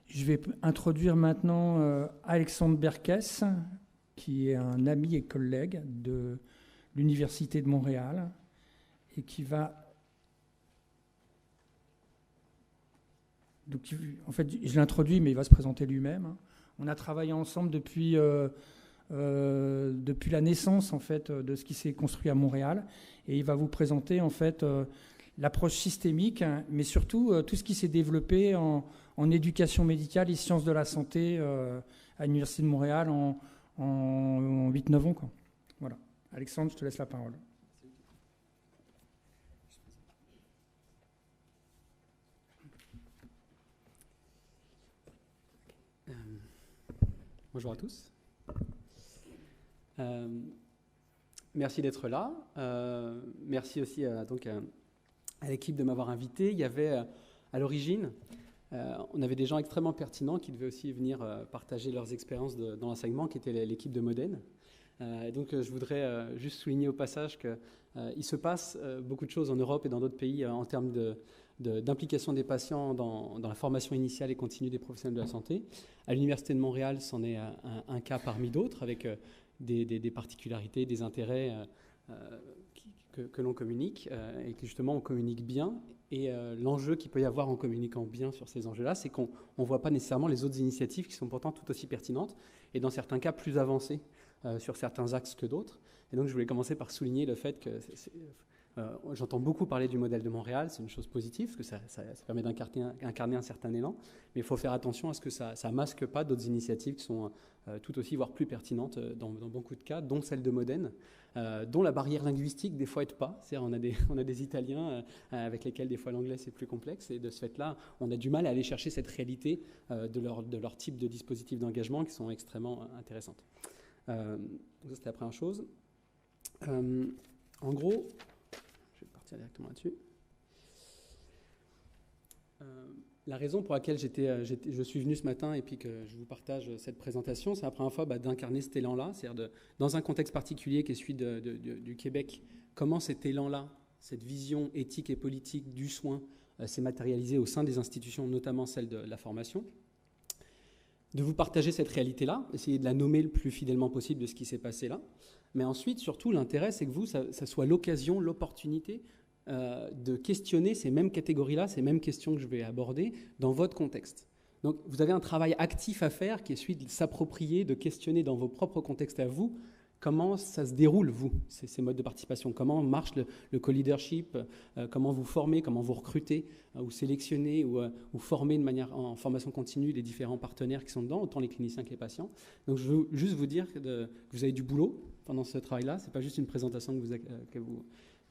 Je vais introduire maintenant Alexandre Berkès, qui est un ami et collègue de l'Université de Montréal et qui va... Donc, en fait, je l'introduis, mais il va se présenter lui-même. On a travaillé ensemble depuis la naissance en fait, de ce qui s'est construit à Montréal. Et il va vous présenter en fait, l'approche systémique, mais surtout tout ce qui s'est développé en éducation médicale et sciences de la santé à l'Université de Montréal en 8-9 ans. Quoi. Voilà. Alexandre, je te laisse la parole. Bonjour à tous. Merci d'être là. Merci aussi à l'équipe de m'avoir invité. Il y avait à l'origine, on avait des gens extrêmement pertinents qui devaient aussi venir partager leurs expériences dans l'enseignement, qui était l'équipe de Modène. Donc je voudrais juste souligner au passage qu'il se passe beaucoup de choses en Europe et dans d'autres pays en termes d'implication des patients dans la formation initiale et continue des professionnels de la santé. À l'Université de Montréal, c'en est un cas parmi d'autres, avec des particularités, des intérêts que l'on communique, et que justement on communique bien. Et l'enjeu qu'il peut y avoir en communiquant bien sur ces enjeux-là, c'est qu'on ne voit pas nécessairement les autres initiatives qui sont pourtant tout aussi pertinentes, et dans certains cas plus avancées sur certains axes que d'autres. Et donc je voulais commencer par souligner le fait que j'entends beaucoup parler du modèle de Montréal, c'est une chose positive, parce que ça permet d'incarner un certain élan, mais il faut faire attention à ce que ça ne masque pas d'autres initiatives qui sont tout aussi, voire plus pertinentes dans beaucoup de cas, dont celle de Modène, dont la barrière linguistique des fois aide pas. C'est-à-dire on a des Italiens avec lesquels des fois l'anglais c'est plus complexe, et de ce fait-là, on a du mal à aller chercher cette réalité de leur type de dispositifs d'engagement qui sont extrêmement intéressantes. Donc ça, c'était la première chose. En gros, je vais partir directement là-dessus. La raison pour laquelle je suis venu ce matin et puis que je vous partage cette présentation, c'est la première fois d'incarner cet élan-là, c'est-à-dire dans un contexte particulier qui est celui du Québec, comment cet élan-là, cette vision éthique et politique du soin s'est matérialisée au sein des institutions, notamment celle de la formation. De vous partager cette réalité-là, essayer de la nommer le plus fidèlement possible de ce qui s'est passé là. Mais ensuite, surtout, l'intérêt, c'est que ça soit l'occasion, l'opportunité de questionner ces mêmes catégories-là, ces mêmes questions que je vais aborder dans votre contexte. Donc, vous avez un travail actif à faire qui est celui de s'approprier, de questionner dans vos propres contextes à vous, comment ça se déroule, vous, ces modes de participation, comment marche le co-leadership, comment vous formez, comment vous recrutez, ou sélectionnez, ou formez en formation continue les différents partenaires qui sont dedans, autant les cliniciens que les patients. Donc je veux juste vous dire que vous avez du boulot pendant ce travail-là, ce n'est pas juste une présentation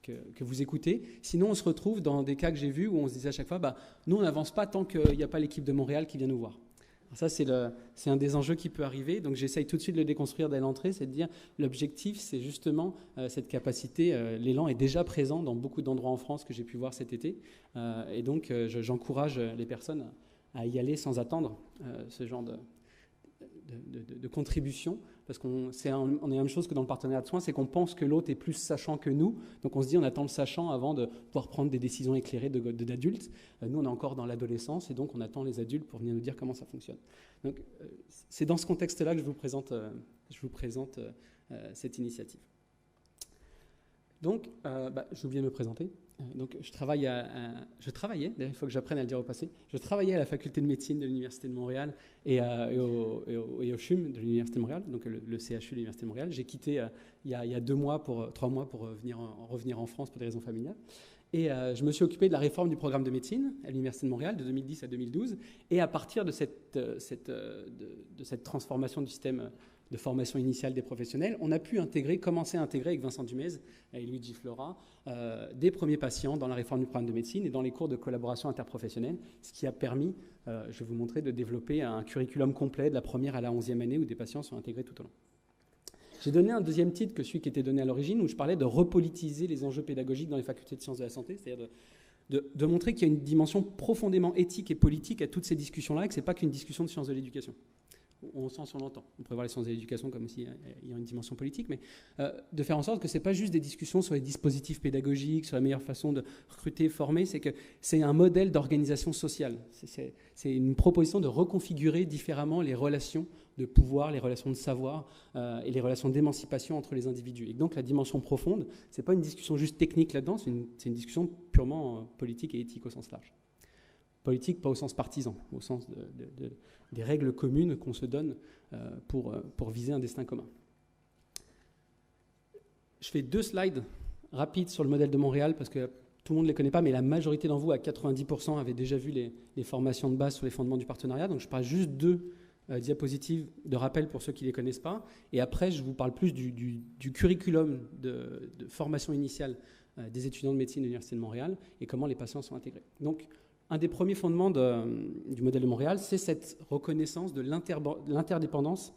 que vous écoutez. Sinon, on se retrouve dans des cas que j'ai vus où on se disait à chaque fois, nous, on n'avance pas tant qu'il n'y a pas l'équipe de Montréal qui vient nous voir. Alors ça, c'est un des enjeux qui peut arriver. Donc, j'essaye tout de suite de le déconstruire dès l'entrée, c'est de dire l'objectif, c'est justement cette capacité. L'élan est déjà présent dans beaucoup d'endroits en France que j'ai pu voir cet été. Et donc, j'encourage les personnes à y aller sans attendre ce genre de contribution. Parce on est la même chose que dans le partenariat de soins, c'est qu'on pense que l'autre est plus sachant que nous. Donc on se dit on attend le sachant avant de pouvoir prendre des décisions éclairées d'adultes. Nous, on est encore dans l'adolescence et donc on attend les adultes pour venir nous dire comment ça fonctionne. Donc c'est dans ce contexte-là que je vous présente cette initiative. Donc, j'ai oublié de me présenter. Donc, je travaillais, d'ailleurs, il faut que j'apprenne à le dire au passé, je travaillais à la faculté de médecine de l'Université de Montréal et au CHUM de l'Université de Montréal, donc le CHU de l'Université de Montréal. J'ai quitté il y a 3 mois pour revenir en France pour des raisons familiales. Et je me suis occupé de la réforme du programme de médecine à l'Université de Montréal de 2010 à 2012. Et à partir de cette transformation du système de formation initiale des professionnels, on a pu commencer à intégrer avec Vincent Dumez et Luigi Flora des premiers patients dans la réforme du programme de médecine et dans les cours de collaboration interprofessionnelle, ce qui a permis, je vais vous montrer, de développer un curriculum complet de la première à la 11e année où des patients sont intégrés tout au long. J'ai donné un deuxième titre que celui qui était donné à l'origine, où je parlais de repolitiser les enjeux pédagogiques dans les facultés de sciences de la santé, c'est-à-dire de montrer qu'il y a une dimension profondément éthique et politique à toutes ces discussions-là et que ce n'est pas qu'une discussion de sciences de l'éducation. on sent, on l'entend. On pourrait voir les sciences de l'éducation comme s'il y a une dimension politique, mais de faire en sorte que ce n'est pas juste des discussions sur les dispositifs pédagogiques, sur la meilleure façon de recruter, former, c'est que c'est un modèle d'organisation sociale. C'est une proposition de reconfigurer différemment les relations de pouvoir, les relations de savoir et les relations d'émancipation entre les individus. Et donc la dimension profonde, ce n'est pas une discussion juste technique là-dedans, c'est une discussion purement politique et éthique au sens large. Politique, pas au sens partisan, au sens des règles communes qu'on se donne pour viser un destin commun. Je fais 2 slides rapides sur le modèle de Montréal, parce que tout le monde ne les connaît pas, mais la majorité d'entre vous, à 90%, avaient déjà vu les formations de base sur les fondements du partenariat. Donc je parle juste 2 diapositives de rappel pour ceux qui ne les connaissent pas. Et après, je vous parle plus du curriculum de formation initiale des étudiants de médecine de l'Université de Montréal et comment les patients sont intégrés. Donc, un des premiers fondements du modèle de Montréal, c'est cette reconnaissance de l'interdépendance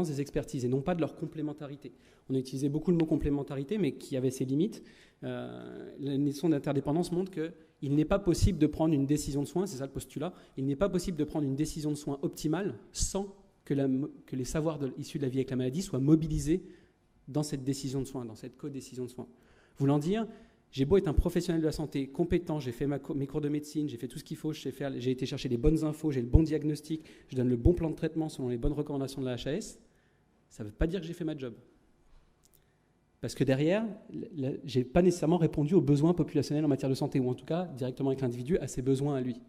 des expertises et non pas de leur complémentarité. On a utilisé beaucoup le mot complémentarité, mais qui avait ses limites. La notion d'interdépendance montre qu'il n'est pas possible de prendre une décision de soins, c'est ça le postulat, il n'est pas possible de prendre une décision de soins optimale sans que les savoirs issus de la vie avec la maladie soient mobilisés dans cette décision de soins, dans cette co-décision de soins. Voulant dire, j'ai beau être un professionnel de la santé compétent, j'ai fait mes cours de médecine, j'ai fait tout ce qu'il faut, j'ai été chercher les bonnes infos, j'ai le bon diagnostic, je donne le bon plan de traitement selon les bonnes recommandations de la HAS, ça ne veut pas dire que j'ai fait ma job. Parce que derrière, je n'ai pas nécessairement répondu aux besoins populationnels en matière de santé, ou en tout cas, directement avec l'individu, à ses besoins à lui.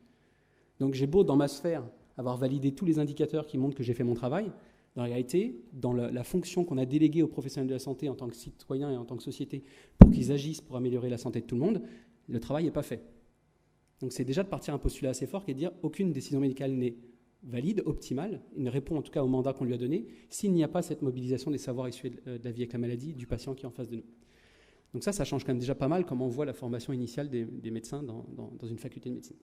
Donc j'ai beau, dans ma sphère, avoir validé tous les indicateurs qui montrent que j'ai fait mon travail, dans la réalité, dans la fonction qu'on a déléguée aux professionnels de la santé en tant que citoyens et en tant que société pour qu'ils agissent pour améliorer la santé de tout le monde, le travail n'est pas fait. Donc c'est déjà de partir un postulat assez fort qui est de dire aucune décision médicale n'est valide, optimale, il ne répond en tout cas au mandat qu'on lui a donné, s'il n'y a pas cette mobilisation des savoirs issus de la vie avec la maladie du patient qui est en face de nous. Donc ça change quand même déjà pas mal comment on voit la formation initiale des médecins dans une faculté de médecine.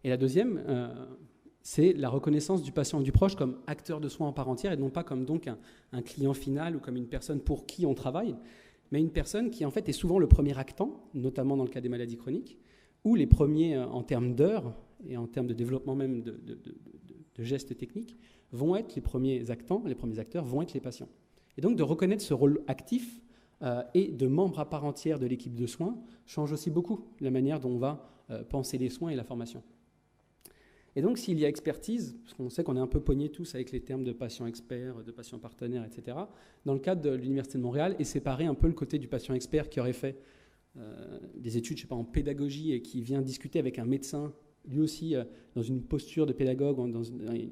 Et la deuxième, c'est la reconnaissance du patient et du proche comme acteur de soins en part entière et non pas comme donc un client final ou comme une personne pour qui on travaille, mais une personne qui en fait est souvent le premier actant, notamment dans le cas des maladies chroniques, ou les premiers en termes d'heures et en termes de développement même de gestes techniques, vont être les premiers actants, les premiers acteurs vont être les patients. Et donc de reconnaître ce rôle actif et de membre à part entière de l'équipe de soins change aussi beaucoup la manière dont on va penser les soins et la formation. Et donc, s'il y a expertise, parce qu'on sait qu'on est un peu pognés tous avec les termes de patient expert, de patient partenaire, etc., dans le cadre de l'Université de Montréal, et séparer un peu le côté du patient expert qui aurait fait des études, je sais pas, en pédagogie et qui vient discuter avec un médecin, lui aussi dans une posture de pédagogue,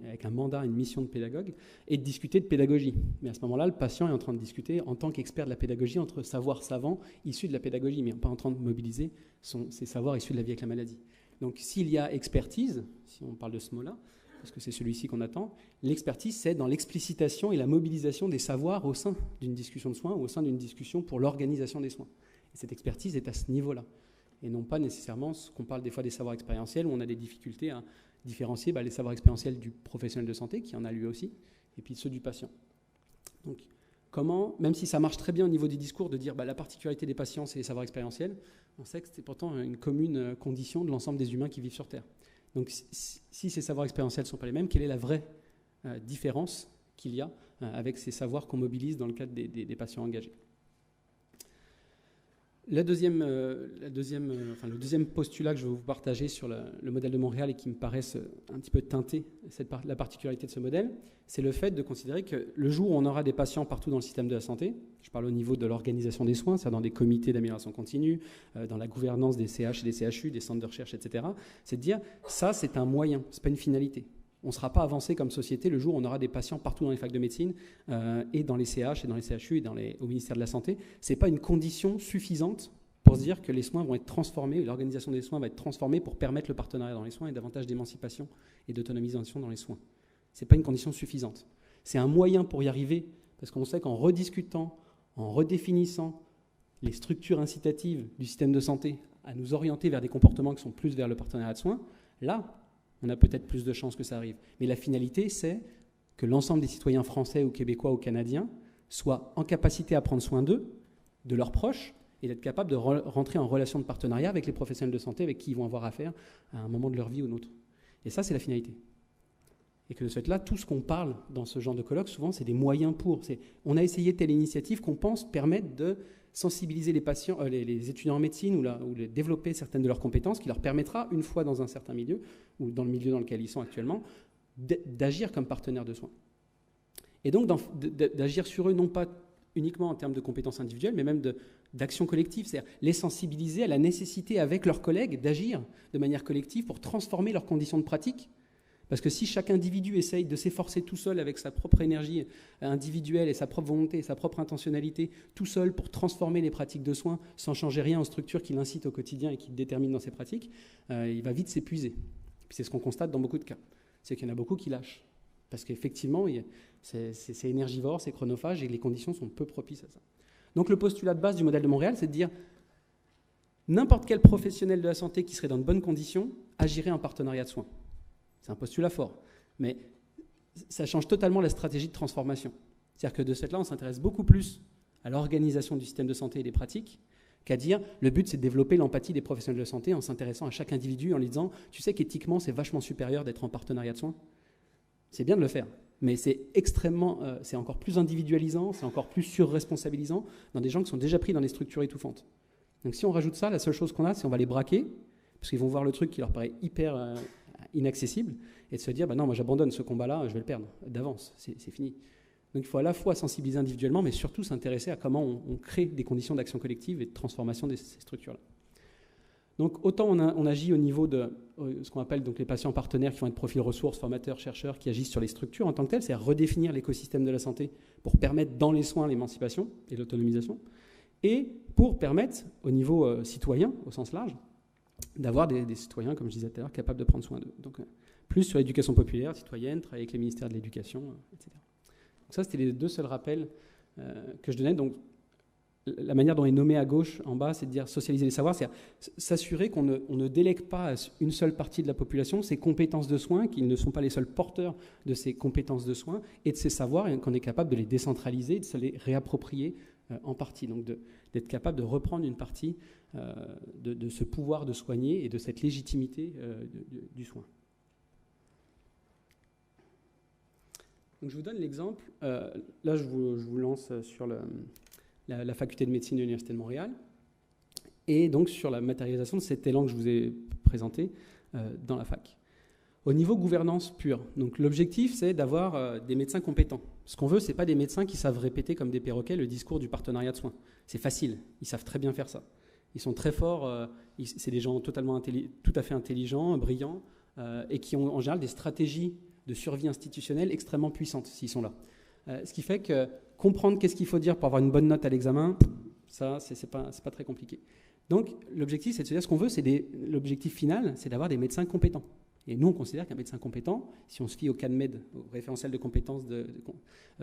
avec un mandat, une mission de pédagogue, et de discuter de pédagogie. Mais à ce moment-là, le patient est en train de discuter en tant qu'expert de la pédagogie entre savoirs savants issus de la pédagogie, mais pas en train de mobiliser ses savoirs issus de la vie avec la maladie. Donc s'il y a expertise, si on parle de ce mot-là, parce que c'est celui-ci qu'on attend, l'expertise, c'est dans l'explicitation et la mobilisation des savoirs au sein d'une discussion de soins ou au sein d'une discussion pour l'organisation des soins. Et cette expertise est à ce niveau-là, et non pas nécessairement ce qu'on parle des fois des savoirs expérientiels, où on a des difficultés à différencier les savoirs expérientiels du professionnel de santé, qui en a lui aussi, et puis ceux du patient. Donc comment, même si ça marche très bien au niveau des discours, de dire la particularité des patients, c'est les savoirs expérientiels, on sait que c'est pourtant une commune condition de l'ensemble des humains qui vivent sur Terre. Donc si ces savoirs expérientiels ne sont pas les mêmes, quelle est la vraie différence qu'il y a avec ces savoirs qu'on mobilise dans le cadre des patients engagés? Le deuxième postulat que je vais vous partager sur le modèle de Montréal et qui me paraisse un petit peu teinter la particularité de ce modèle, c'est le fait de considérer que le jour où on aura des patients partout dans le système de la santé, je parle au niveau de l'organisation des soins, c'est-à-dire dans des comités d'amélioration continue, dans la gouvernance des CH et des CHU, des centres de recherche, etc., c'est de dire ça c'est un moyen, ce n'est pas une finalité. On ne sera pas avancé comme société le jour où on aura des patients partout dans les facs de médecine et dans les CH et dans les CHU et au ministère de la Santé. Ce n'est pas une condition suffisante pour se dire que les soins vont être transformés, l'organisation des soins va être transformée pour permettre le partenariat dans les soins et davantage d'émancipation et d'autonomisation dans les soins. Ce n'est pas une condition suffisante. C'est un moyen pour y arriver, parce qu'on sait qu'en rediscutant, en redéfinissant les structures incitatives du système de santé à nous orienter vers des comportements qui sont plus vers le partenariat de soins, là, on a peut-être plus de chances que ça arrive. Mais la finalité, c'est que l'ensemble des citoyens français ou québécois ou canadiens soient en capacité à prendre soin d'eux, de leurs proches, et d'être capables de rentrer en relation de partenariat avec les professionnels de santé avec qui ils vont avoir affaire à un moment de leur vie ou un autre. Et ça, c'est la finalité. Et que de ce fait-là, tout ce qu'on parle dans ce genre de colloque, souvent, c'est des moyens pour. On a essayé telle initiative qu'on pense permettre de sensibiliser les patients, les étudiants en médecine ou de développer certaines de leurs compétences qui leur permettra, une fois dans un certain milieu, ou dans le milieu dans lequel ils sont actuellement, d'agir comme partenaires de soins. Et donc d'agir sur eux, non pas uniquement en termes de compétences individuelles, mais même d'action collective, c'est-à-dire les sensibiliser à la nécessité avec leurs collègues d'agir de manière collective pour transformer leurs conditions de pratique. Parce que si chaque individu essaye de s'efforcer tout seul avec sa propre énergie individuelle et sa propre volonté et sa propre intentionnalité, tout seul pour transformer les pratiques de soins sans changer rien aux structures qui l'incitent au quotidien et qui le déterminent dans ses pratiques, il va vite s'épuiser. Puis c'est ce qu'on constate dans beaucoup de cas. C'est qu'il y en a beaucoup qui lâchent. Parce qu'effectivement, c'est énergivore, c'est chronophage et les conditions sont peu propices à ça. Donc le postulat de base du modèle de Montréal, c'est de dire n'importe quel professionnel de la santé qui serait dans de bonnes conditions agirait en partenariat de soins. C'est un postulat fort, mais ça change totalement la stratégie de transformation. C'est-à-dire que de ce fait-là, on s'intéresse beaucoup plus à l'organisation du système de santé et des pratiques qu'à dire le but, c'est de développer l'empathie des professionnels de santé en s'intéressant à chaque individu, en lui disant « Tu sais qu'éthiquement, c'est vachement supérieur d'être en partenariat de soins ». C'est bien de le faire, mais c'est c'est encore plus individualisant, c'est encore plus surresponsabilisant dans des gens qui sont déjà pris dans des structures étouffantes. Donc si on rajoute ça, la seule chose qu'on a, c'est on va les braquer, parce qu'ils vont voir le truc qui leur paraît hyper inaccessible, et de se dire, non, moi j'abandonne ce combat-là, je vais le perdre d'avance, c'est fini. Donc il faut à la fois sensibiliser individuellement, mais surtout s'intéresser à comment on crée des conditions d'action collective et de transformation de ces structures-là. Donc autant on agit au niveau de ce qu'on appelle donc les patients partenaires qui vont être profils ressources, formateurs, chercheurs, qui agissent sur les structures en tant que telles, c'est à redéfinir l'écosystème de la santé pour permettre dans les soins l'émancipation et l'autonomisation, et pour permettre au niveau citoyen, au sens large, d'avoir des citoyens, comme je disais tout à l'heure, capables de prendre soin d'eux. Donc plus sur l'éducation populaire, citoyenne, travailler avec les ministères de l'éducation, etc. Donc ça, c'était les deux seuls rappels que je donnais. Donc la manière dont est nommé à gauche, en bas, c'est de dire socialiser les savoirs, c'est s'assurer qu'on ne délègue pas à une seule partie de la population ses compétences de soins, qu'ils ne sont pas les seuls porteurs de ces compétences de soins et de ces savoirs, et qu'on est capable de les décentraliser, de se les réapproprier en partie. Donc d'être capable de reprendre une partie de ce pouvoir de soigner et de cette légitimité du soin. Donc je vous donne l'exemple. Là, je vous lance sur la faculté de médecine de l'Université de Montréal et donc sur la matérialisation de cet élan que je vous ai présenté dans la fac. Au niveau gouvernance pure, donc l'objectif, c'est d'avoir des médecins compétents. Ce qu'on veut, ce n'est pas des médecins qui savent répéter comme des perroquets le discours du partenariat de soins. C'est facile, ils savent très bien faire ça. Ils sont très forts, c'est des gens tout à fait intelligents, brillants, et qui ont en général des stratégies de survie institutionnelle extrêmement puissantes s'ils sont là. Ce qui fait que comprendre qu'est-ce qu'il faut dire pour avoir une bonne note à l'examen, ça, c'est pas très compliqué. Donc l'objectif, c'est de se dire ce qu'on veut, l'objectif final, c'est d'avoir des médecins compétents. Et nous, on considère qu'un médecin compétent, si on se fie au CANMED, au référentiel de compétences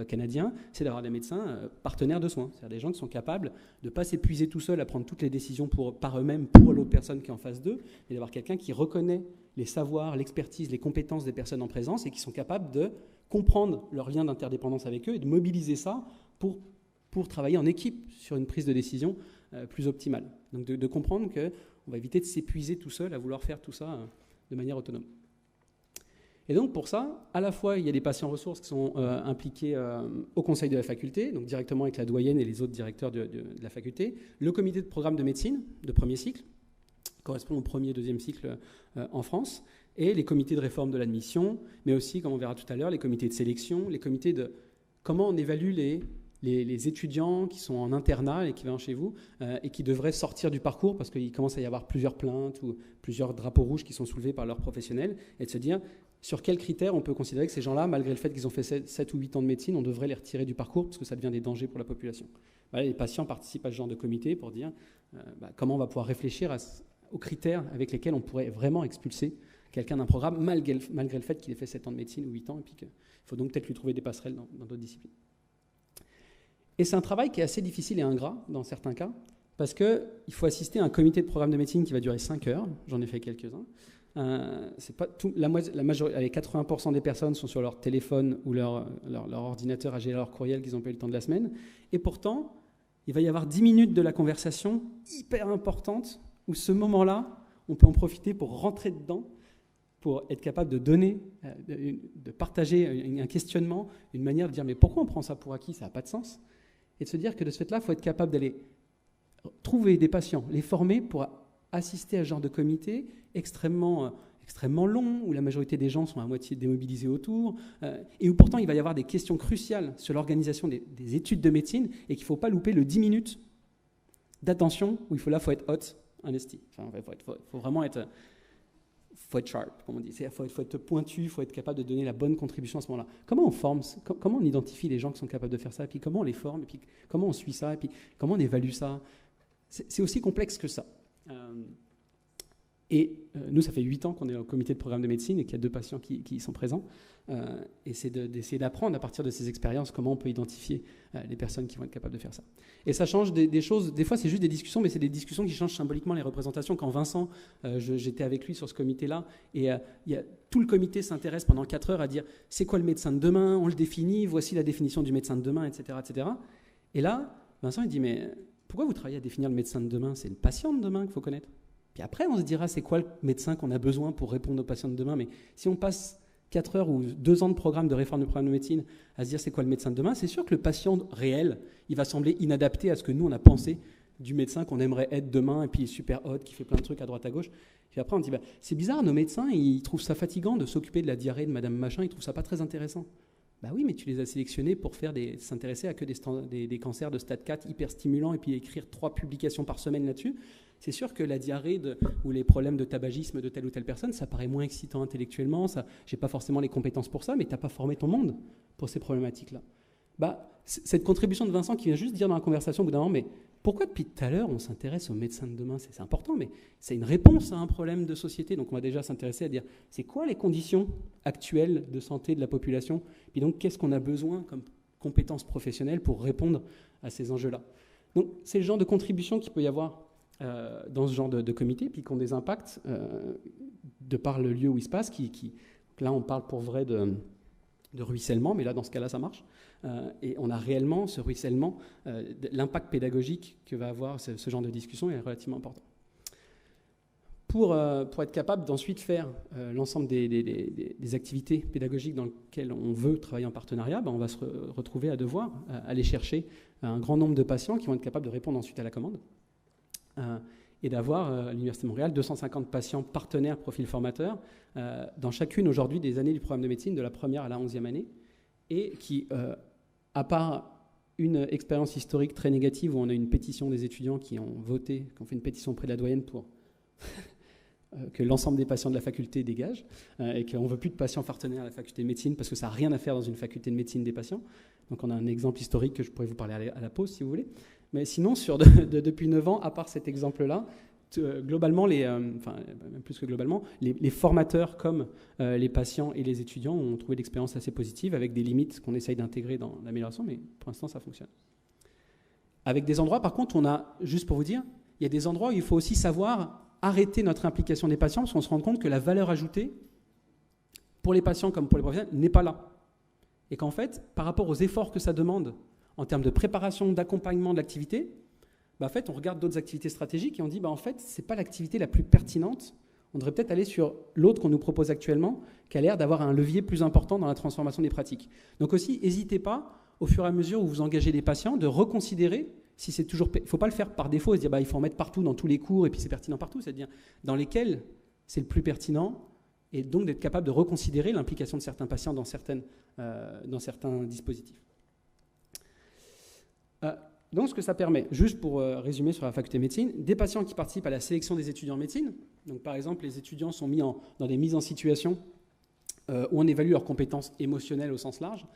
canadien, c'est d'avoir des médecins partenaires de soins. C'est-à-dire des gens qui sont capables de ne pas s'épuiser tout seuls à prendre toutes les décisions par eux-mêmes pour l'autre personne qui est en face d'eux, mais d'avoir quelqu'un qui reconnaît les savoirs, l'expertise, les compétences des personnes en présence et qui sont capables de comprendre leur lien d'interdépendance avec eux et de mobiliser ça pour travailler en équipe sur une prise de décision plus optimale. Donc de comprendre qu'on va éviter de s'épuiser tout seul à vouloir faire tout ça de manière autonome. Et donc pour ça, à la fois il y a des patients ressources qui sont impliqués au conseil de la faculté, donc directement avec la doyenne et les autres directeurs de la faculté, le comité de programme de médecine de premier cycle, correspond au premier et deuxième cycle en France, et les comités de réforme de l'admission, mais aussi, comme on verra tout à l'heure, les comités de sélection, les comités de comment on évalue les étudiants qui sont en internat et qui viennent chez vous et qui devraient sortir du parcours parce qu'il commence à y avoir plusieurs plaintes ou plusieurs drapeaux rouges qui sont soulevés par leurs professionnels, et de se dire sur quels critères on peut considérer que ces gens-là, malgré le fait qu'ils ont fait 7 ou 8 ans de médecine, on devrait les retirer du parcours parce que ça devient des dangers pour la population. Voilà, les patients participent à ce genre de comité pour dire comment on va pouvoir réfléchir aux critères avec lesquels on pourrait vraiment expulser quelqu'un d'un programme malgré le fait qu'il ait fait 7 ans de médecine ou 8 ans et puis qu'il faut donc peut-être lui trouver des passerelles dans d'autres disciplines. Et c'est un travail qui est assez difficile et ingrat dans certains cas, parce qu'il faut assister à un comité de programme de médecine qui va durer 5 heures, j'en ai fait quelques-uns. C'est pas tout, la majorité, les 80% des personnes sont sur leur téléphone ou leur ordinateur à gérer leur courriel qu'ils n'ont pas eu le temps de la semaine, et pourtant, il va y avoir 10 minutes de la conversation hyper importante, où ce moment-là, on peut en profiter pour rentrer dedans, pour être capable de donner, de partager un questionnement, une manière de dire mais pourquoi on prend ça pour acquis, ça n'a pas de sens. Et de se dire que de ce fait-là, il faut être capable d'aller trouver des patients, les former pour assister à ce genre de comité extrêmement long, où la majorité des gens sont à moitié démobilisés autour, et où pourtant il va y avoir des questions cruciales sur l'organisation des études de médecine, et qu'il ne faut pas louper le 10 minutes d'attention, où il faut être hot, investi. Enfin, faut vraiment être... faut être sharp, comme on dit. Il faut être pointu, il faut être capable de donner la bonne contribution à ce moment-là. Comment on forme, comment on identifie les gens qui sont capables de faire ça, et puis comment on les forme, et puis comment on suit ça, et puis comment on évalue ça. C'est aussi complexe que ça. Nous, ça fait 8 ans qu'on est au comité de programme de médecine et qu'il y a 2 patients qui sont présents. Et c'est d'essayer d'apprendre à partir de ces expériences comment on peut identifier les personnes qui vont être capables de faire ça. Et ça change des choses. Des fois, c'est juste des discussions, mais c'est des discussions qui changent symboliquement les représentations. Quand Vincent, j'étais avec lui sur ce comité-là, et tout le comité s'intéresse pendant 4 heures à dire c'est quoi le médecin de demain, on le définit, voici la définition du médecin de demain, etc. etc. Et là, Vincent, il dit mais pourquoi vous travaillez à définir le médecin de demain? C'est le patient de demain qu'il faut connaître. Puis après, on se dira, c'est quoi le médecin qu'on a besoin pour répondre aux patients de demain? Mais si on passe 4 heures ou 2 ans de programme de réforme du programme de médecine à se dire c'est quoi le médecin de demain, c'est sûr que le patient réel, il va sembler inadapté à ce que nous, on a pensé du médecin qu'on aimerait être demain, et puis super hot, qui fait plein de trucs à droite à gauche. Puis après, on dit, c'est bizarre, nos médecins, ils trouvent ça fatigant de s'occuper de la diarrhée de madame machin, ils trouvent ça pas très intéressant. Bah oui, mais tu les as sélectionnés pour s'intéresser à que des cancers de stade 4 hyper stimulants et puis écrire 3 publications par semaine là-dessus. C'est sûr que la diarrhée ou les problèmes de tabagisme de telle ou telle personne, ça paraît moins excitant intellectuellement, je n'ai pas forcément les compétences pour ça, mais tu n'as pas formé ton monde pour ces problématiques-là. Cette contribution de Vincent qui vient juste dire dans la conversation au bout d'un moment, mais pourquoi depuis tout à l'heure on s'intéresse aux médecins de demain? C'est important, mais c'est une réponse à un problème de société. Donc on va déjà s'intéresser à dire, c'est quoi les conditions actuelles de santé de la population? Puis donc qu'est-ce qu'on a besoin comme compétences professionnelles pour répondre à ces enjeux-là? Donc c'est le genre de contribution qu'il peut y avoir dans ce genre de comité, puis qui ont des impacts de par le lieu où il se passe, là on parle pour vrai de ruissellement, mais là dans ce cas-là ça marche, et on a réellement ce ruissellement, l'impact pédagogique que va avoir ce genre de discussion est relativement important. Pour être capable d'ensuite faire l'ensemble des activités pédagogiques dans lesquelles on veut travailler en partenariat, on va se retrouver à devoir aller chercher un grand nombre de patients qui vont être capables de répondre ensuite à la commande. Et d'avoir à l'Université de Montréal 250 patients partenaires profil formateur dans chacune aujourd'hui des années du programme de médecine, de la première à la 11e année, et qui, à part une expérience historique très négative où on a une pétition des étudiants qui ont voté, qui ont fait une pétition auprès de la doyenne pour que l'ensemble des patients de la faculté dégagent, et qu'on ne veut plus de patients partenaires à la faculté de médecine parce que ça n'a rien à faire dans une faculté de médecine des patients. Donc on a un exemple historique que je pourrais vous parler à la pause si vous voulez. Mais sinon, depuis 9 ans, à part cet exemple-là, globalement, même plus que globalement, les formateurs comme les patients et les étudiants ont trouvé l'expérience assez positive avec des limites qu'on essaye d'intégrer dans l'amélioration, mais pour l'instant, ça fonctionne. Avec des endroits, par contre, juste pour vous dire, il y a des endroits où il faut aussi savoir arrêter notre implication des patients parce qu'on se rend compte que la valeur ajoutée, pour les patients comme pour les professionnels, n'est pas là. Et qu'en fait, par rapport aux efforts que ça demande en termes de préparation, d'accompagnement de l'activité, en fait, on regarde d'autres activités stratégiques et on dit, en fait, ce n'est pas l'activité la plus pertinente. On devrait peut-être aller sur l'autre qu'on nous propose actuellement, qui a l'air d'avoir un levier plus important dans la transformation des pratiques. Donc aussi, n'hésitez pas, au fur et à mesure où vous engagez des patients, de reconsidérer si c'est toujours... Il ne faut pas le faire par défaut et se dire, il faut en mettre partout dans tous les cours et puis c'est pertinent partout. C'est-à-dire dans lesquels c'est le plus pertinent et donc d'être capable de reconsidérer l'implication de certains patients dans certains dispositifs. Donc ce que ça permet, juste pour résumer sur la faculté de médecine, des patients qui participent à la sélection des étudiants en médecine. Donc par exemple, les étudiants sont mis dans des mises en situation où on évalue leurs compétences émotionnelles au sens large,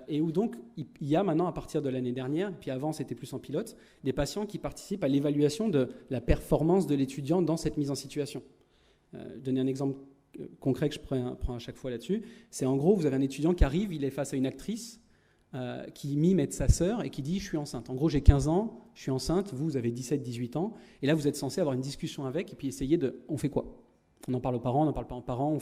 et où donc il y a maintenant, à partir de l'année dernière, puis avant c'était plus en pilote, des patients qui participent à l'évaluation de la performance de l'étudiant dans cette mise en situation. Donner un exemple concret que je prends à chaque fois là-dessus, c'est en gros, vous avez un étudiant qui arrive, il est face à une actrice qui mime être sa sœur et qui dit « je suis enceinte ». En gros, j'ai 15 ans, je suis enceinte, vous avez 17-18 ans, et là vous êtes censé avoir une discussion avec et puis essayer on fait quoi ? On en parle aux parents, on n'en parle pas aux parents,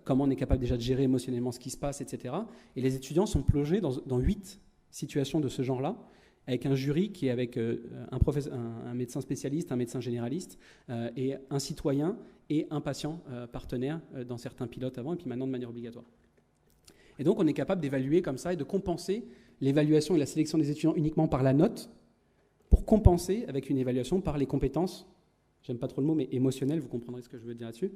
comment on est capable déjà de gérer émotionnellement ce qui se passe, etc. Et les étudiants sont plongés dans 8 situations de ce genre-là, avec un jury qui est avec un médecin spécialiste, un médecin généraliste et un citoyen et un patient partenaire dans certains pilotes avant, et puis maintenant de manière obligatoire. Et donc, on est capable d'évaluer comme ça et de compenser l'évaluation et la sélection des étudiants uniquement par la note, pour compenser avec une évaluation par les compétences, j'aime pas trop le mot, mais émotionnelles, vous comprendrez ce que je veux dire là-dessus,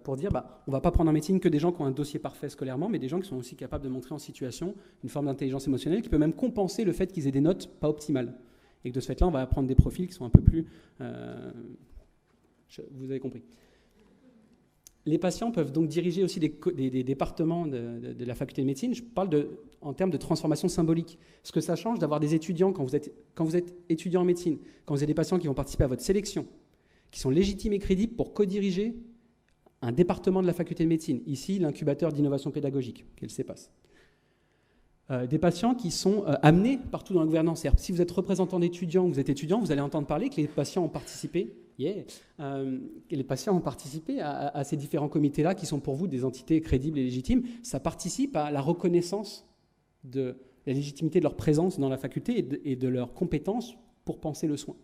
pour dire, on ne va pas prendre en médecine que des gens qui ont un dossier parfait scolairement, mais des gens qui sont aussi capables de montrer en situation une forme d'intelligence émotionnelle qui peut même compenser le fait qu'ils aient des notes pas optimales. Et que de ce fait-là, on va prendre des profils qui sont un peu plus... vous avez compris. Les patients peuvent donc diriger aussi des départements de la faculté de médecine. Je parle en termes de transformation symbolique. Ce que ça change d'avoir des étudiants, quand vous êtes étudiant en médecine, quand vous avez des patients qui vont participer à votre sélection, qui sont légitimes et crédibles pour co-diriger un département de la faculté de médecine. Ici, l'incubateur d'innovation pédagogique, qu'elle s'épasse. Des patients qui sont amenés partout dans la gouvernance. Si vous êtes représentant d'étudiants ou vous êtes étudiant, vous allez entendre parler que les patients ont participé, les patients ont participé à ces différents comités-là qui sont pour vous des entités crédibles et légitimes. Ça participe à la reconnaissance de la légitimité de leur présence dans la faculté et de leurs compétences pour penser le soin.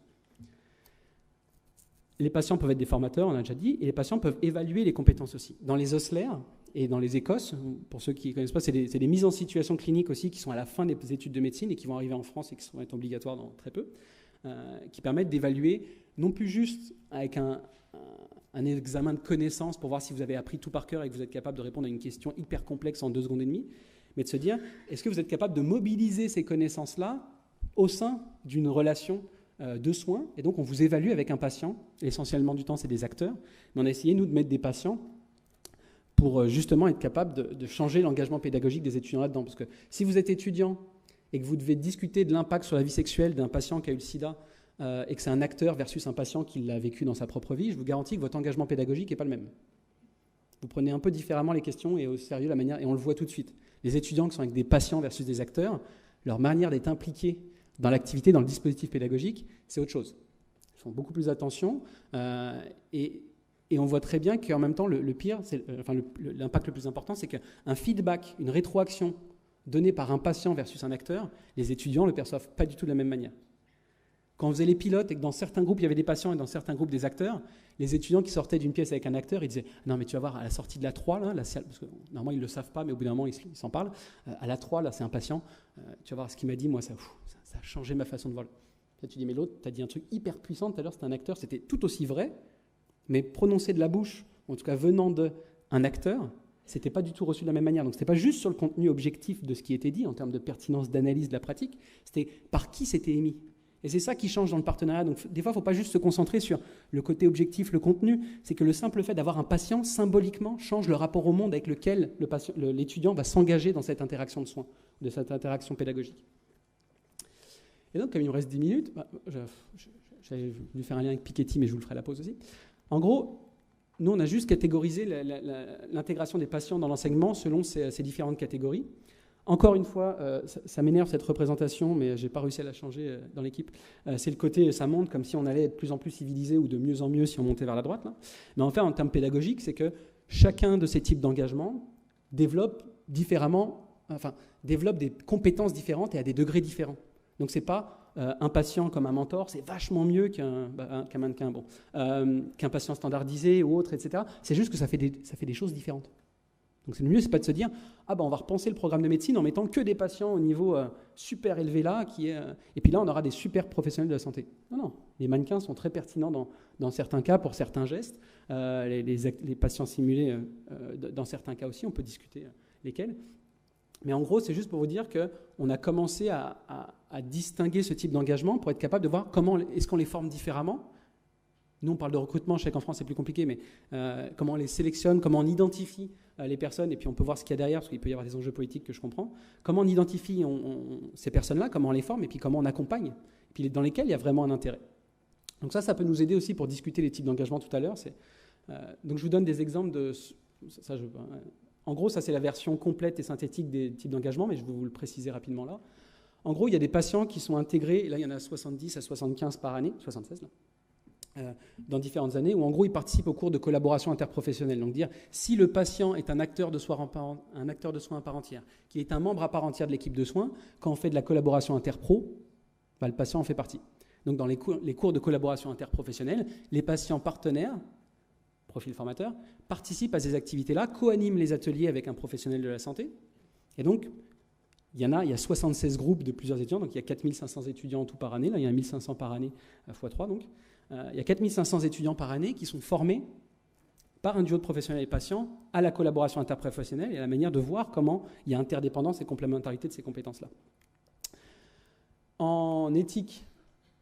Les patients peuvent être des formateurs, on a déjà dit, et les patients peuvent évaluer les compétences aussi. Dans les OSLER et dans les ECOS, pour ceux qui ne connaissent pas, c'est des mises en situation clinique aussi qui sont à la fin des études de médecine et qui vont arriver en France et qui vont être obligatoires dans très peu, qui permettent d'évaluer, non plus juste avec un examen de connaissances pour voir si vous avez appris tout par cœur et que vous êtes capable de répondre à une question hyper complexe en 2 secondes et demie, mais de se dire, est-ce que vous êtes capable de mobiliser ces connaissances-là au sein d'une relation de soins, et donc on vous évalue avec un patient, essentiellement du temps c'est des acteurs, mais on a essayé nous de mettre des patients pour justement être capable de changer l'engagement pédagogique des étudiants là-dedans, parce que si vous êtes étudiant et que vous devez discuter de l'impact sur la vie sexuelle d'un patient qui a eu le sida et que c'est un acteur versus un patient qui l'a vécu dans sa propre vie, je vous garantis que votre engagement pédagogique n'est pas le même. Vous prenez un peu différemment les questions et au sérieux la manière, et on le voit tout de suite. Les étudiants qui sont avec des patients versus des acteurs, leur manière d'être impliqués dans l'activité, dans le dispositif pédagogique, c'est autre chose. Ils font beaucoup plus attention et on voit très bien qu'en même temps, le pire, l'impact le plus important, c'est qu'un feedback, une rétroaction donnée par un patient versus un acteur, les étudiants ne le perçoivent pas du tout de la même manière. Quand on faisait les pilotes et que dans certains groupes, il y avait des patients et dans certains groupes, des acteurs, les étudiants qui sortaient d'une pièce avec un acteur, ils disaient « Non, mais tu vas voir, à la sortie de la 3, là, parce que normalement, ils ne le savent pas, mais au bout d'un moment, ils s'en parlent. À la 3, là, c'est un patient. Tu vas voir ce qu'il m'a dit, moi, ça a changé ma façon de voir. » Là, tu dis « Mais l'autre, tu as dit un truc hyper puissant tout à l'heure, c'était un acteur. » C'était tout aussi vrai, mais prononcé de la bouche, en tout cas venant d'un acteur, c'était pas du tout reçu de la même manière. Donc, c'était pas juste sur le contenu objectif de ce qui était dit, en termes de pertinence d'analyse de la pratique, c'était par qui c'était émis. Et c'est ça qui change dans le partenariat. Donc, des fois, il ne faut pas juste se concentrer sur le côté objectif, le contenu. C'est que le simple fait d'avoir un patient, symboliquement, change le rapport au monde avec lequel l'étudiant va s'engager dans cette interaction de soins, de cette interaction pédagogique. Et donc, comme il nous reste 10 minutes, j'avais voulu faire un lien avec Piketty, mais je vous le ferai à la pause aussi. En gros, nous, on a juste catégorisé l'intégration des patients dans l'enseignement selon ces différentes catégories. Encore une fois, ça m'énerve cette représentation, mais je n'ai pas réussi à la changer dans l'équipe. C'est le côté, ça monte comme si on allait être de plus en plus civilisé ou de mieux en mieux si on montait vers la droite. Là. Mais en fait, en termes pédagogiques, c'est que chacun de ces types d'engagement développe différemment, développe des compétences différentes et à des degrés différents. Donc, ce n'est pas un patient comme un mentor, c'est vachement mieux qu'un mannequin, qu'un patient standardisé ou autre, etc. C'est juste que ça fait des choses différentes. Donc le mieux, c'est pas de se dire on va repenser le programme de médecine en mettant que des patients au niveau super élevé là, et puis là on aura des super professionnels de la santé. Non, les mannequins sont très pertinents dans certains cas pour certains gestes, les patients simulés dans certains cas aussi, on peut discuter lesquels. Mais en gros, c'est juste pour vous dire qu'on a commencé à distinguer ce type d'engagement pour être capable de voir comment est-ce qu'on les forme différemment. Nous, on parle de recrutement, je sais qu'en France, c'est plus compliqué, mais comment on les sélectionne, comment on identifie les personnes, et puis on peut voir ce qu'il y a derrière, parce qu'il peut y avoir des enjeux politiques que je comprends. Comment on identifie ces personnes-là, comment on les forme, et puis comment on accompagne, et puis dans lesquels il y a vraiment un intérêt. Donc ça peut nous aider aussi pour discuter les types d'engagement tout à l'heure. Donc je vous donne des exemples de... En gros, ça c'est la version complète et synthétique des types d'engagement, mais je vais vous le préciser rapidement là. En gros, il y a des patients qui sont intégrés, et là il y en a 70 à 75 par année, 76 là, dans différentes années, où en gros ils participent au cours de collaboration interprofessionnelle. Donc dire, si le patient est un acteur de soins à part entière, qui est un membre à part entière de l'équipe de soins, quand on fait de la collaboration interpro, le patient en fait partie. Donc dans les cours de collaboration interprofessionnelle, les patients partenaires profil formateur, participe à ces activités-là, co-anime les ateliers avec un professionnel de la santé. Et donc, il y a 76 groupes de plusieurs étudiants, donc il y a 4500 étudiants en tout par année, là il y a 1500 par année x3 donc. Il y a 4500 étudiants par année qui sont formés par un duo de professionnels et patients à la collaboration interprofessionnelle et à la manière de voir comment il y a interdépendance et complémentarité de ces compétences-là. En éthique,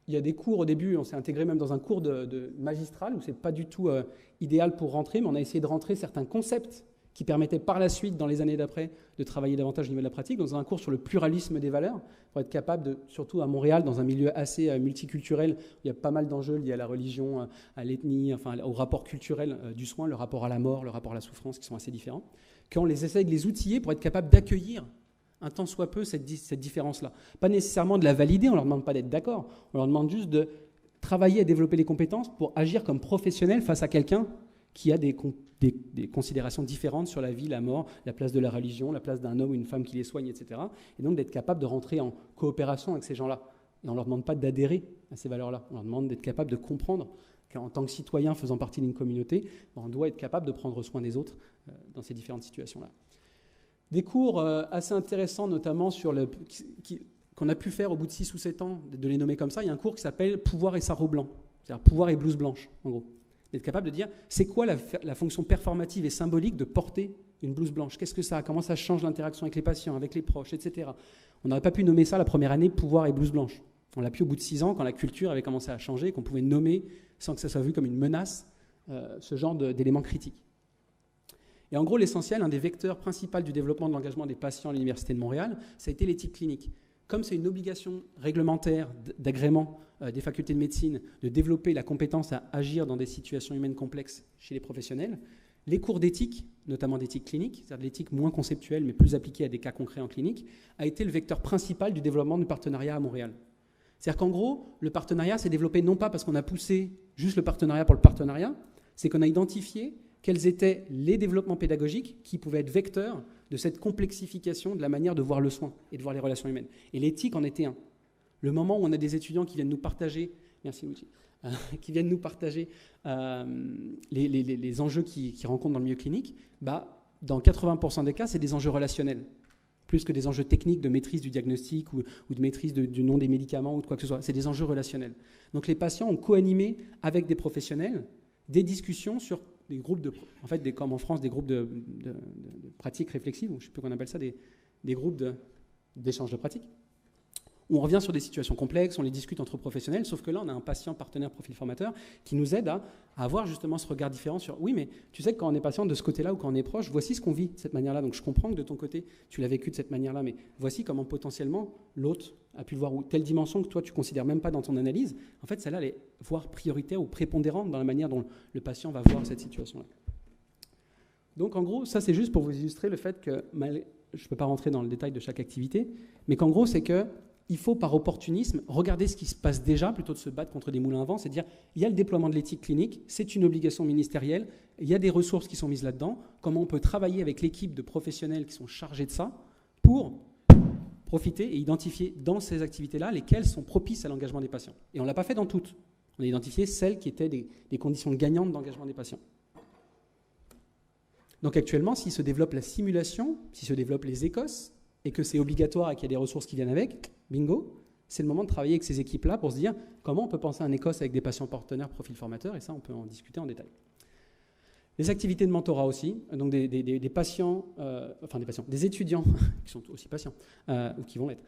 il y a des cours au début, on s'est intégré même dans un cours de magistral où ce n'est pas du tout idéal pour rentrer, mais on a essayé de rentrer certains concepts qui permettaient par la suite, dans les années d'après, de travailler davantage au niveau de la pratique, dans un cours sur le pluralisme des valeurs, pour être capable de, surtout à Montréal, dans un milieu assez multiculturel, où il y a pas mal d'enjeux liés à la religion, à l'ethnie, enfin au rapport culturel du soin, le rapport à la mort, le rapport à la souffrance, qui sont assez différents, qu'on les essaye de les outiller pour être capable d'accueillir un tant soit peu cette différence-là. Pas nécessairement de la valider, on ne leur demande pas d'être d'accord, on leur demande juste de travailler à développer les compétences pour agir comme professionnel face à quelqu'un qui a des considérations différentes sur la vie, la mort, la place de la religion, la place d'un homme ou une femme qui les soigne, etc. Et donc d'être capable de rentrer en coopération avec ces gens-là. Et on ne leur demande pas d'adhérer à ces valeurs-là, on leur demande d'être capable de comprendre qu'en tant que citoyen faisant partie d'une communauté, on doit être capable de prendre soin des autres dans ces différentes situations-là. Des cours assez intéressants, notamment sur qu'on a pu faire au bout de 6 ou 7 ans, de les nommer comme ça. Il y a un cours qui s'appelle « Pouvoir et sarrau blanc », c'est-à-dire « Pouvoir et blouse blanche », en gros. D'être capable de dire, c'est quoi la fonction performative et symbolique de porter une blouse blanche? Qu'est-ce que ça a? Comment ça change l'interaction avec les patients, avec les proches, etc. On n'aurait pas pu nommer ça la première année « Pouvoir et blouse blanche ». On l'a pu au bout de 6 ans, quand la culture avait commencé à changer, qu'on pouvait nommer, sans que ça soit vu comme une menace, ce genre d'éléments critiques. Et en gros, l'essentiel, un des vecteurs principaux du développement de l'engagement des patients à l'Université de Montréal, ça a été l'éthique clinique. Comme c'est une obligation réglementaire d'agrément des facultés de médecine de développer la compétence à agir dans des situations humaines complexes chez les professionnels, les cours d'éthique, notamment d'éthique clinique, c'est-à-dire de l'éthique moins conceptuelle mais plus appliquée à des cas concrets en clinique, a été le vecteur principal du développement du partenariat à Montréal. C'est-à-dire qu'en gros, le partenariat s'est développé non pas parce qu'on a poussé juste le partenariat pour le partenariat, c'est qu'on a identifié quels étaient les développements pédagogiques qui pouvaient être vecteurs de cette complexification de la manière de voir le soin et de voir les relations humaines. Et l'éthique en était un. Le moment où on a des étudiants qui viennent nous partager, merci Luigi, qui viennent nous partager les enjeux qu'ils rencontrent dans le milieu clinique, dans 80% des cas, c'est des enjeux relationnels, plus que des enjeux techniques de maîtrise du diagnostic ou de maîtrise du nom des médicaments ou de quoi que ce soit. C'est des enjeux relationnels. Donc les patients ont co-animé avec des professionnels des discussions sur des groupes comme en France, des groupes de pratiques réflexives, ou je ne sais plus comment on appelle ça, des groupes d'échange de pratiques, où on revient sur des situations complexes, on les discute entre professionnels, sauf que là, on a un patient partenaire profil formateur qui nous aide à avoir justement ce regard différent sur « oui, mais tu sais que quand on est patient de ce côté-là ou quand on est proche, voici ce qu'on vit de cette manière-là. Donc je comprends que de ton côté, tu l'as vécu de cette manière-là, mais voici comment potentiellement l'autre a pu le voir, ou telle dimension que toi, tu ne considères même pas dans ton analyse. En fait, celle-là, elle est voire prioritaire ou prépondérante dans la manière dont le patient va voir cette situation-là. » Donc en gros, ça c'est juste pour vous illustrer le fait que, je ne peux pas rentrer dans le détail de chaque activité, mais qu'en gros, c'est que il faut, par opportunisme, regarder ce qui se passe déjà, plutôt de se battre contre des moulins à vent, c'est dire, il y a le déploiement de l'éthique clinique, c'est une obligation ministérielle, il y a des ressources qui sont mises là-dedans, comment on peut travailler avec l'équipe de professionnels qui sont chargés de ça, pour profiter et identifier dans ces activités-là lesquelles sont propices à l'engagement des patients. Et on ne l'a pas fait dans toutes. On a identifié celles qui étaient des conditions gagnantes d'engagement des patients. Donc actuellement, s'il se développe la simulation, s'il se développe les écosses, et que c'est obligatoire et qu'il y a des ressources qui viennent avec, bingo, c'est le moment de travailler avec ces équipes-là pour se dire comment on peut penser un Écosse avec des patients partenaires profil formateur, et ça, on peut en discuter en détail. Les activités de mentorat aussi, donc des étudiants qui sont aussi patients, ou qui vont l'être,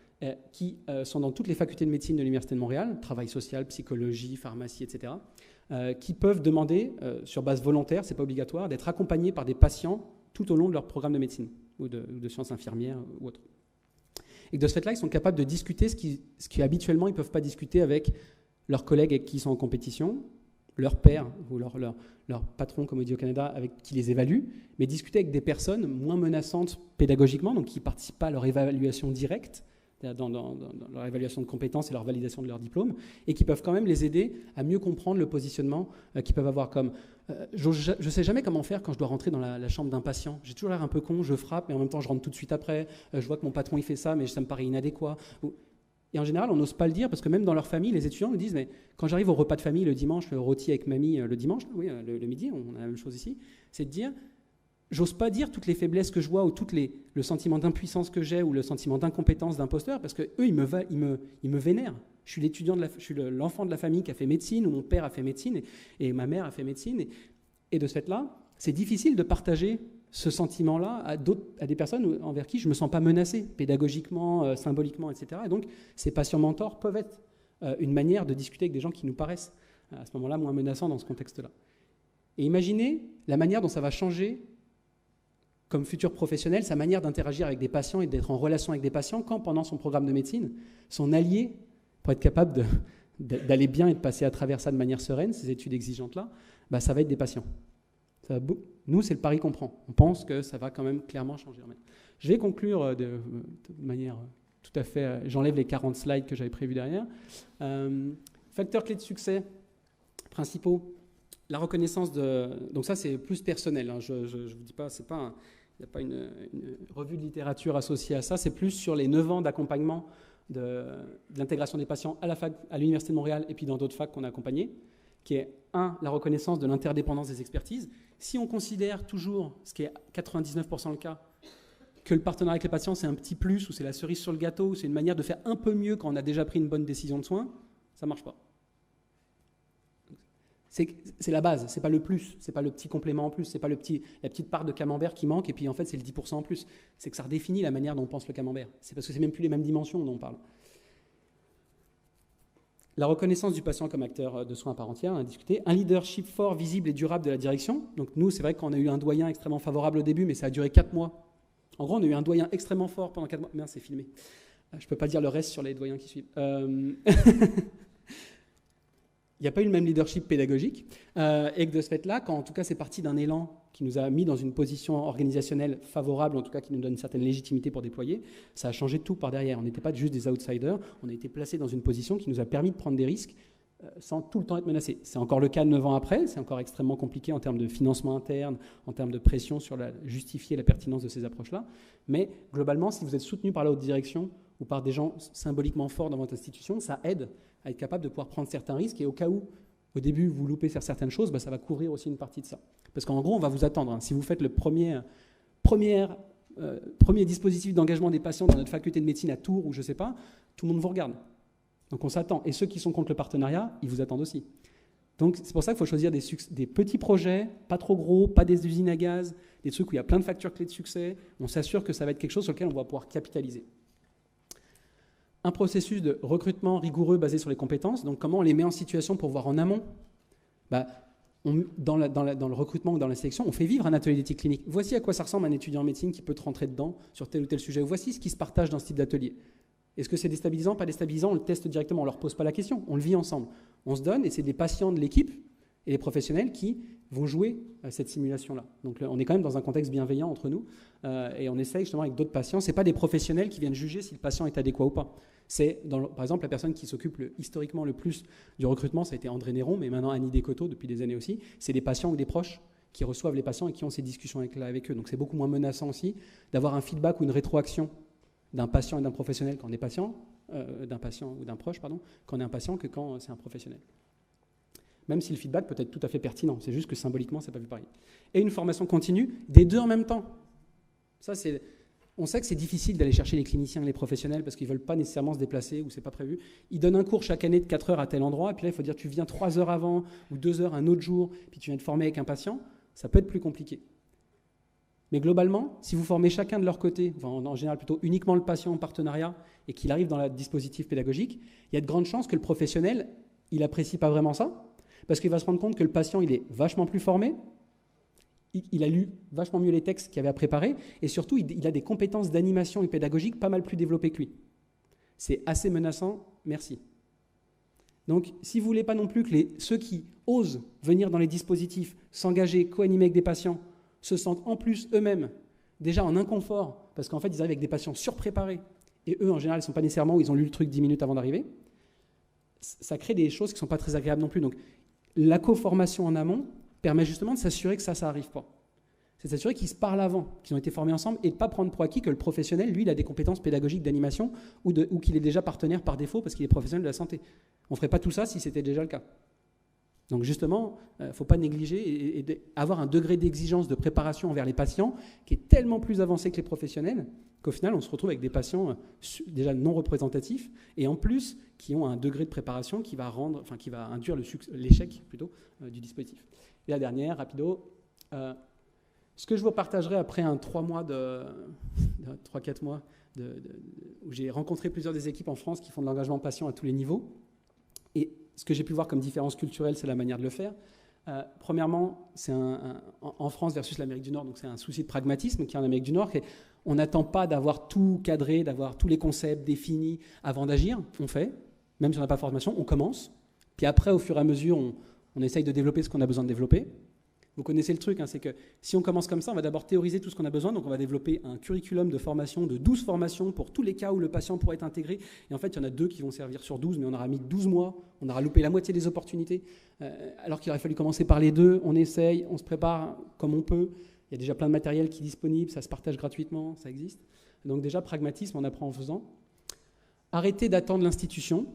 qui sont dans toutes les facultés de médecine de l'Université de Montréal, travail social, psychologie, pharmacie, etc., qui peuvent demander, sur base volontaire, c'est pas obligatoire, d'être accompagnés par des patients tout au long de leur programme de médecine, ou de sciences infirmières ou autre. Et que de ce fait-là, ils sont capables de discuter ce qui habituellement, ils ne peuvent pas discuter avec leurs collègues avec qui ils sont en compétition, leur père ou leur patron, comme on dit au Canada, avec qui les évalue, mais discuter avec des personnes moins menaçantes pédagogiquement, donc qui ne participent pas à leur évaluation directe, dans leur évaluation de compétences et leur validation de leur diplôme, et qui peuvent quand même les aider à mieux comprendre le positionnement qu'ils peuvent avoir comme je ne sais jamais comment faire quand je dois rentrer dans la chambre d'un patient. J'ai toujours l'air un peu con, je frappe, mais en même temps je rentre tout de suite après, je vois que mon patron il fait ça, mais ça me paraît inadéquat. Et en général, on n'ose pas le dire parce que même dans leur famille, les étudiants nous disent « mais quand j'arrive au repas de famille le dimanche, le rôti avec mamie le dimanche, oui, le midi, on a la même chose ici, c'est de dire « j'ose pas dire toutes les faiblesses que je vois ou le sentiment d'impuissance que j'ai ou le sentiment d'incompétence d'imposteur parce qu'eux, ils me vénèrent. Je suis je suis l'enfant de la famille qui a fait médecine ou mon père a fait médecine et ma mère a fait médecine. Et de ce fait-là, c'est difficile de partager ce sentiment-là à des personnes envers qui je ne me sens pas menacé, pédagogiquement, symboliquement, etc. Et donc, ces patients mentors peuvent être une manière de discuter avec des gens qui nous paraissent, à ce moment-là, moins menaçants dans ce contexte-là. Et imaginez la manière dont ça va changer, comme futur professionnel, sa manière d'interagir avec des patients et d'être en relation avec des patients quand, pendant son programme de médecine, son allié, pour être capable d'aller bien et de passer à travers ça de manière sereine, ces études exigeantes-là, ça va être des patients. Nous, c'est le pari qu'on prend. On pense que ça va quand même clairement changer. Je vais conclure de manière tout à fait... J'enlève les 40 slides que j'avais prévus derrière. Facteurs clés de succès principaux. La reconnaissance de... Donc ça, c'est plus personnel. Hein. Je ne vous dis pas, il n'y a pas une revue de littérature associée à ça. C'est plus sur les 9 ans d'accompagnement de l'intégration des patients à l'Université de Montréal et puis dans d'autres facs qu'on a accompagnés, qui est, la reconnaissance de l'interdépendance des expertises. Si on considère toujours, ce qui est 99% le cas, que le partenariat avec les patients, c'est un petit plus, ou c'est la cerise sur le gâteau, ou c'est une manière de faire un peu mieux quand on a déjà pris une bonne décision de soins, ça ne marche pas. C'est la base, ce n'est pas le plus, ce n'est pas le petit complément en plus, ce n'est pas la petite part de camembert qui manque, et puis en fait c'est le 10% en plus. C'est que ça redéfinit la manière dont on pense le camembert. C'est parce que ce n'est même plus les mêmes dimensions dont on parle. La reconnaissance du patient comme acteur de soins à part entière, on a discuté. Un leadership fort, visible et durable de la direction. Donc nous, c'est vrai qu'on a eu un doyen extrêmement favorable au début, mais ça a duré 4 mois. En gros, on a eu un doyen extrêmement fort pendant 4 mois. Merde, c'est filmé. Je ne peux pas dire le reste sur les doyens qui suivent. Il n'y a pas eu le même leadership pédagogique. Et que de ce fait-là, quand en tout cas c'est parti d'un élan qui nous a mis dans une position organisationnelle favorable, en tout cas qui nous donne une certaine légitimité pour déployer, ça a changé tout par derrière. On n'était pas juste des outsiders, on a été placés dans une position qui nous a permis de prendre des risques sans tout le temps être menacés. C'est encore le cas 9 ans après, c'est encore extrêmement compliqué en termes de financement interne, en termes de pression sur justifier la pertinence de ces approches-là. Mais globalement, si vous êtes soutenu par la haute direction ou par des gens symboliquement forts dans votre institution, ça aide à être capable de pouvoir prendre certains risques et au cas où, au début, vous loupez sur certaines choses, ça va couvrir aussi une partie de ça. Parce qu'en gros, on va vous attendre. Si vous faites le premier dispositif d'engagement des patients dans notre faculté de médecine à Tours ou je ne sais pas, tout le monde vous regarde. Donc on s'attend. Et ceux qui sont contre le partenariat, ils vous attendent aussi. Donc c'est pour ça qu'il faut choisir des petits projets, pas trop gros, pas des usines à gaz, des trucs où il y a plein de facteurs clés de succès. On s'assure que ça va être quelque chose sur lequel on va pouvoir capitaliser. Un processus de recrutement rigoureux basé sur les compétences. Donc comment on les met en situation pour voir en amont. Dans le recrutement ou dans la sélection, on fait vivre un atelier d'éthique clinique. Voici à quoi ça ressemble un étudiant en médecine qui peut te rentrer dedans sur tel ou tel sujet. Voici ce qui se partage dans ce type d'atelier. Est-ce que c'est déstabilisant, pas déstabilisant? On le teste directement, on ne leur pose pas la question, on le vit ensemble. On se donne et c'est des patients de l'équipe et les professionnels qui vont jouer cette simulation-là. Donc on est quand même dans un contexte bienveillant entre nous et on essaye justement avec d'autres patients. Ce n'est pas des professionnels qui viennent juger si le patient est adéquat ou pas. C'est, par exemple, la personne qui s'occupe historiquement le plus du recrutement, ça a été André Néron, mais maintenant Annie Descoteaux depuis des années aussi. C'est des patients ou des proches qui reçoivent les patients et qui ont ces discussions avec eux. Donc c'est beaucoup moins menaçant aussi d'avoir un feedback ou une rétroaction d'un patient et d'un professionnel quand on est patient, d'un patient ou d'un proche, pardon, quand on est un patient que quand c'est un professionnel. Même si le feedback peut être tout à fait pertinent, c'est juste que symboliquement, c'est pas vu pareil. Et une formation continue, des deux en même temps. Ça, on sait que c'est difficile d'aller chercher les cliniciens et les professionnels parce qu'ils ne veulent pas nécessairement se déplacer ou c'est pas prévu. Ils donnent un cours chaque année de 4 heures à tel endroit, et puis là, il faut dire tu viens 3 heures avant ou 2 heures un autre jour, puis tu viens te former avec un patient. Ça peut être plus compliqué. Mais globalement, si vous formez chacun de leur côté, en général plutôt uniquement le patient en partenariat, et qu'il arrive dans le dispositif pédagogique, il y a de grandes chances que le professionnel, il n'apprécie pas vraiment ça, parce qu'il va se rendre compte que le patient, il est vachement plus formé, il a lu vachement mieux les textes qu'il avait à préparer, et surtout, il a des compétences d'animation et pédagogique pas mal plus développées que lui. C'est assez menaçant, merci. Donc, si vous ne voulez pas non plus que ceux qui osent venir dans les dispositifs, s'engager, co-animer avec des patients, se sentent en plus eux-mêmes déjà en inconfort, parce qu'en fait, ils arrivent avec des patients surpréparés, et eux, en général, ils ne sont pas nécessairement où ils ont lu le truc 10 minutes avant d'arriver, ça crée des choses qui ne sont pas très agréables non plus. Donc, la co-formation en amont permet justement de s'assurer que ça n'arrive pas. C'est s'assurer qu'ils se parlent avant, qu'ils ont été formés ensemble, et de ne pas prendre pour acquis que le professionnel, lui, il a des compétences pédagogiques d'animation ou qu'il est déjà partenaire par défaut parce qu'il est professionnel de la santé. On ne ferait pas tout ça si c'était déjà le cas. Donc justement, il ne faut pas négliger et avoir un degré d'exigence de préparation envers les patients qui est tellement plus avancé que les professionnels qu'au final, on se retrouve avec des patients déjà non représentatifs et en plus qui ont un degré de préparation qui va induire l'échec plutôt du dispositif. Et la dernière, rapido. Ce que je vous partagerai après 3-4 mois où j'ai rencontré plusieurs des équipes en France qui font de l'engagement patient à tous les niveaux. Et ce que j'ai pu voir comme différence culturelle, c'est la manière de le faire. Premièrement, c'est en France versus l'Amérique du Nord, donc c'est un souci de pragmatisme qui est en Amérique du Nord. On n'attend pas d'avoir tout cadré, d'avoir tous les concepts définis avant d'agir. On fait, même si on n'a pas de formation, on commence. Puis après, au fur et à mesure, on essaye de développer ce qu'on a besoin de développer. Vous connaissez le truc, c'est que si on commence comme ça, on va d'abord théoriser tout ce qu'on a besoin. Donc on va développer un curriculum de formation de 12 formations pour tous les cas où le patient pourrait être intégré. Et en fait, il y en a 2 qui vont servir sur 12, mais on aura mis 12 mois, on aura loupé la moitié des opportunités. Alors qu'il aurait fallu commencer par les 2, on essaye, on se prépare comme on peut. Il y a déjà plein de matériel qui est disponible, ça se partage gratuitement, ça existe. Donc déjà, pragmatisme, on apprend en faisant. Arrêtez d'attendre l'institution.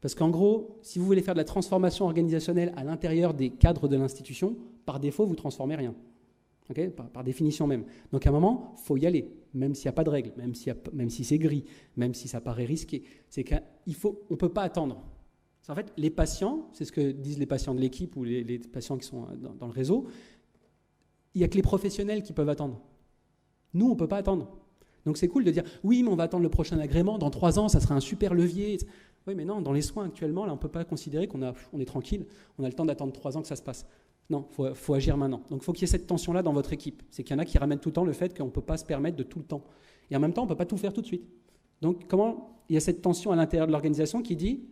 Parce qu'en gros, si vous voulez faire de la transformation organisationnelle à l'intérieur des cadres de l'institution, par défaut, vous ne transformez rien. Okay, par définition même. Donc à un moment, il faut y aller, même s'il n'y a pas de règles, même si c'est gris, même si ça paraît risqué. C'est qu'on ne peut pas attendre. En fait, les patients, c'est ce que disent les patients de l'équipe ou les patients qui sont dans le réseau, il n'y a que les professionnels qui peuvent attendre. Nous, on ne peut pas attendre. Donc c'est cool de dire, oui, mais on va attendre le prochain agrément, dans 3 ans, ça sera un super levier. Oui, mais non, dans les soins actuellement, là, on ne peut pas considérer qu'on est tranquille, on a le temps d'attendre 3 ans que ça se passe. Non, il faut agir maintenant. Donc il faut qu'il y ait cette tension-là dans votre équipe. C'est qu'il y en a qui ramènent tout le temps le fait qu'on ne peut pas se permettre de tout le temps. Et en même temps, on ne peut pas tout faire tout de suite. Donc comment il y a cette tension à l'intérieur de l'organisation qui dit,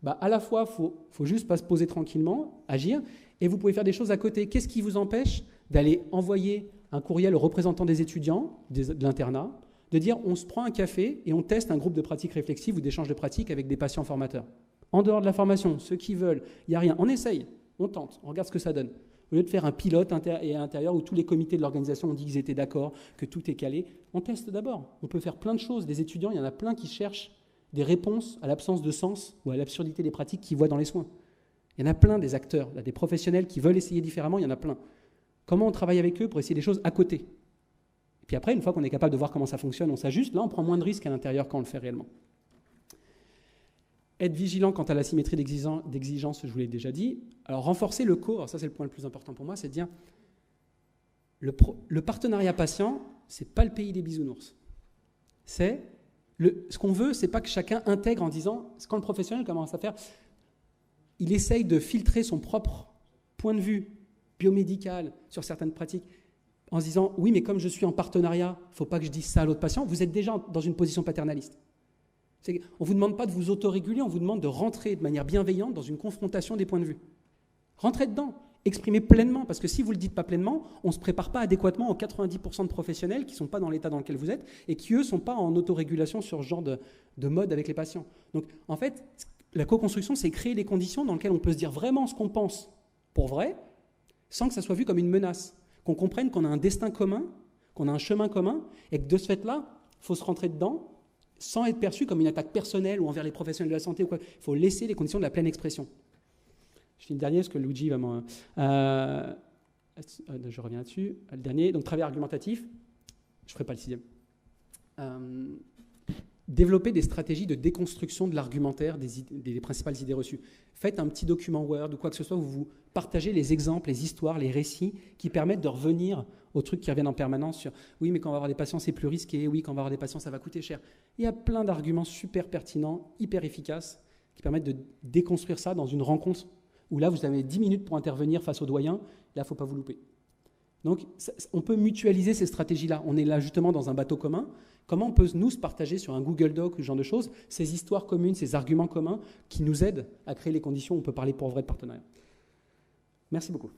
à la fois, il faut juste pas se poser tranquillement, agir, et vous pouvez faire des choses à côté. Qu'est-ce qui vous empêche d'aller envoyer un courriel aux représentants des étudiants, de l'internat, de dire on se prend un café et on teste un groupe de pratiques réflexives ou d'échange de pratiques avec des patients formateurs. En dehors de la formation, ceux qui veulent, il n'y a rien. On essaye, on tente, on regarde ce que ça donne. Au lieu de faire un pilote intérieur où tous les comités de l'organisation ont dit qu'ils étaient d'accord, que tout est calé, on teste d'abord. On peut faire plein de choses. Des étudiants, il y en a plein qui cherchent des réponses à l'absence de sens ou à l'absurdité des pratiques qu'ils voient dans les soins. Il y en a plein des acteurs, des professionnels qui veulent essayer différemment, il y en a plein. Comment on travaille avec eux pour essayer des choses à côté ? Et puis après, une fois qu'on est capable de voir comment ça fonctionne, on s'ajuste. Là, on prend moins de risques à l'intérieur quand on le fait réellement. Être vigilant quant à la symétrie d'exigence, je vous l'ai déjà dit. Alors, renforcer le co, alors ça c'est le point le plus important pour moi, c'est de dire le partenariat patient, ce n'est pas le pays des bisounours. Ce qu'on veut, c'est pas que chacun intègre en disant, quand le professionnel commence à faire, il essaye de filtrer son propre point de vue biomédical sur certaines pratiques en se disant, oui, mais comme je suis en partenariat, il ne faut pas que je dise ça à l'autre patient. Vous êtes déjà dans une position paternaliste. On ne vous demande pas de vous autoréguler, on vous demande de rentrer de manière bienveillante dans une confrontation des points de vue. Rentrez dedans, exprimez pleinement, parce que si vous ne le dites pas pleinement, on ne se prépare pas adéquatement aux 90% de professionnels qui ne sont pas dans l'état dans lequel vous êtes et qui, eux, ne sont pas en autorégulation sur ce genre de mode avec les patients. Donc, en fait, la co-construction, c'est créer les conditions dans lesquelles on peut se dire vraiment ce qu'on pense pour vrai, sans que ça soit vu comme une menace. Qu'on comprenne qu'on a un destin commun, qu'on a un chemin commun, et que de ce fait-là, il faut se rentrer dedans sans être perçu comme une attaque personnelle ou envers les professionnels de la santé ou quoi. Il faut laisser les conditions de la pleine expression. Je finis le dernier, parce que Luigi va m'en... je reviens là-dessus. Le dernier, donc travail argumentatif. Je ne ferai pas le 6e. Développer des stratégies de déconstruction de l'argumentaire des principales idées reçues. Faites un petit document Word ou quoi que ce soit où vous partagez les exemples, les histoires, les récits qui permettent de revenir aux trucs qui reviennent en permanence sur « oui, mais quand on va avoir des patients, c'est plus risqué. Oui, quand on va avoir des patients, ça va coûter cher. » Il y a plein d'arguments super pertinents, hyper efficaces qui permettent de déconstruire ça dans une rencontre où là, vous avez 10 minutes pour intervenir face au doyen. Là, il ne faut pas vous louper. Donc, on peut mutualiser ces stratégies-là. On est là justement dans un bateau commun. Comment on peut nous se partager sur un Google Doc ou ce genre de choses, ces histoires communes, ces arguments communs qui nous aident à créer les conditions où on peut parler pour vrai de partenariat. Merci beaucoup.